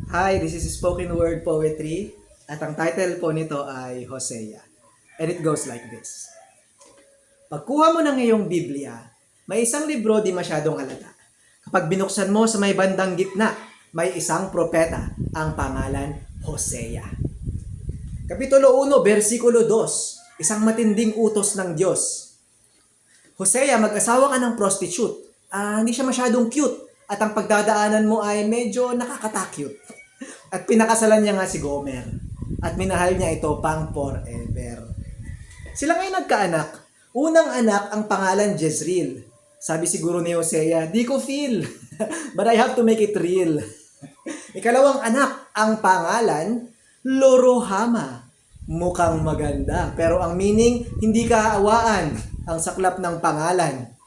Hi, this is Spoken Word Poetry at ang title po nito ay Hosea. And it goes like this. Pagkuha mo ng iyong Biblia, may isang libro di masyadong halata. Kapag binuksan mo sa may bandang gitna, may isang propeta, ang pangalan Hosea. Kapitulo 1, versikulo 2, isang matinding utos ng Diyos. Hosea, mag-asawa ka ng prostitute. Hindi siya masyadong cute at ang pagdadaanan mo ay medyo nakakatakyut. At pinakasalan niya nga si Gomer. At minahal niya ito pang forever. Sila ngayon nagkaanak. Unang anak ang pangalan Jezreel. Sabi siguro ni Hosea, di ko feel. But I have to make it real. Ikalawang anak ang pangalan Lorohama. Mukhang maganda. Pero ang meaning, hindi kaawaan. Ang saklap ng pangalan.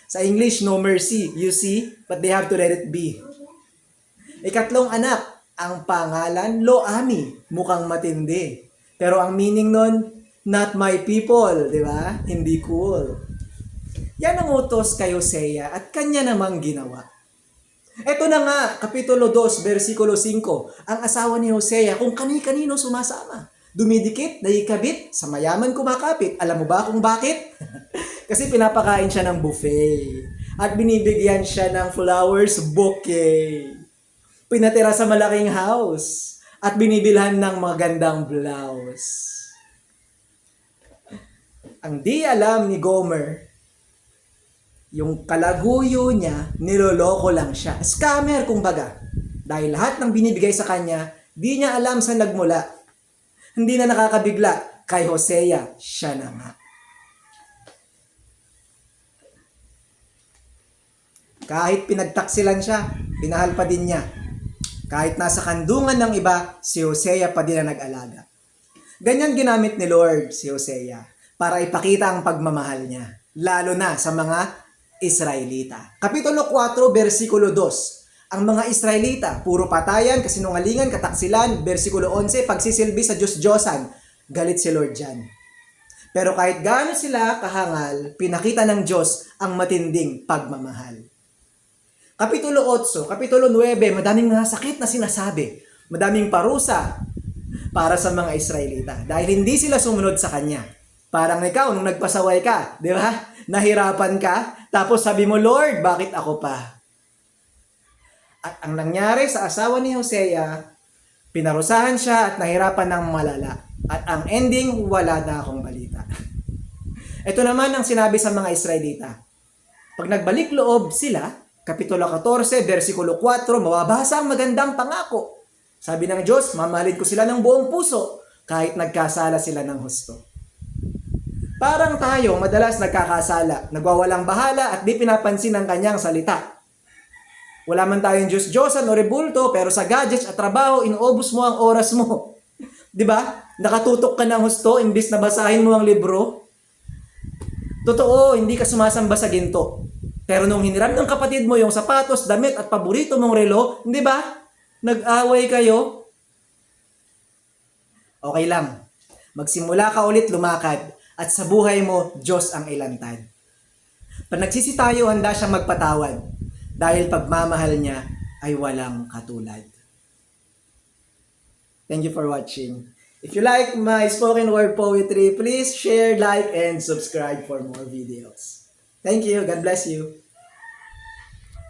Sa English, no mercy. You see? But they have to let it be. Ikatlong anak, ang pangalan Lo-ami, mukhang matindi. Pero ang meaning nun, not my people, di ba? Hindi cool. Yan ang utos kay Hosea at kanya namang ginawa. Ito na nga, Kapitulo 2, versikulo 5, ang asawa ni Hosea kung kani-kanino sumasama. Dumidikit, naikabit, sa mayaman kumakapit. Alam mo ba kung bakit? Kasi pinapakain siya ng buffet. At binibigyan siya ng flowers bouquet. Pinatira sa malaking house at binibilhan ng magandang blouse. Ang di alam ni Gomer, yung kalaguyo niya, niloloko lang siya. Scammer kumbaga. Dahil lahat ng binibigay sa kanya, di niya alam saan nagmula. Hindi na nakakabigla kay Hosea, siya na nga. Kahit pinagtaksilan siya, pinahal pa din niya. Kahit nasa kandungan ng iba, si Hosea pa din ang nag-alaga. Ganyan ginamit ni Lord si Hosea para ipakita ang pagmamahal niya, lalo na sa mga Israelita. Kapitulo 4, versikulo 2. Ang mga Israelita, puro patayan, kasinungalingan, kataksilan. Versikulo 11, pagsisilbi sa Diyos-Diyosan. Galit si Lord dyan. Pero kahit gaano sila kahangal, pinakita ng Diyos ang matinding pagmamahal. Kapitulo 8, Kapitulo 9, madaming mga sakit na sinasabi. Madaming parusa para sa mga Israelita. Dahil hindi sila sumunod sa Kanya. Parang ikaw, nung nagpasaway ka, di ba? Nahirapan ka, tapos sabi mo, Lord, bakit ako pa? At ang nangyari sa asawa ni Hosea, pinarusahan siya at nahirapan ng malala. At ang ending, wala na akong balita. Ito naman ang sinabi sa mga Israelita. Pag nagbalik loob sila, Kapitulo 14, versikulo 4, mababasa ang magandang pangako. Sabi ng Diyos, mamahalin ko sila ng buong puso, kahit nagkasala sila ng husto. Parang tayo, madalas nagkakasala, nagwawalang bahala at di pinapansin ang kanyang salita. Wala man tayong Diyos-Diyosan o rebulto, pero sa gadgets at trabaho, inuubos mo ang oras mo. Di ba? Nakatutok ka ng husto, imbis na basahin mo ang libro. Totoo, hindi ka sumasamba sa ginto. Pero nung hiniram ng kapatid mo yung sapatos, damit at paborito mong relo, hindi ba? Nag-away kayo? Okay lang. Magsimula ka ulit lumakad at sa buhay mo, Diyos ang ilantad. Pag nagsisi tayo, handa siyang magpatawad dahil pagmamahal niya ay walang katulad. Thank you for watching. If you like my spoken word poetry, please share, like, and subscribe for more videos. Thank you. God bless you.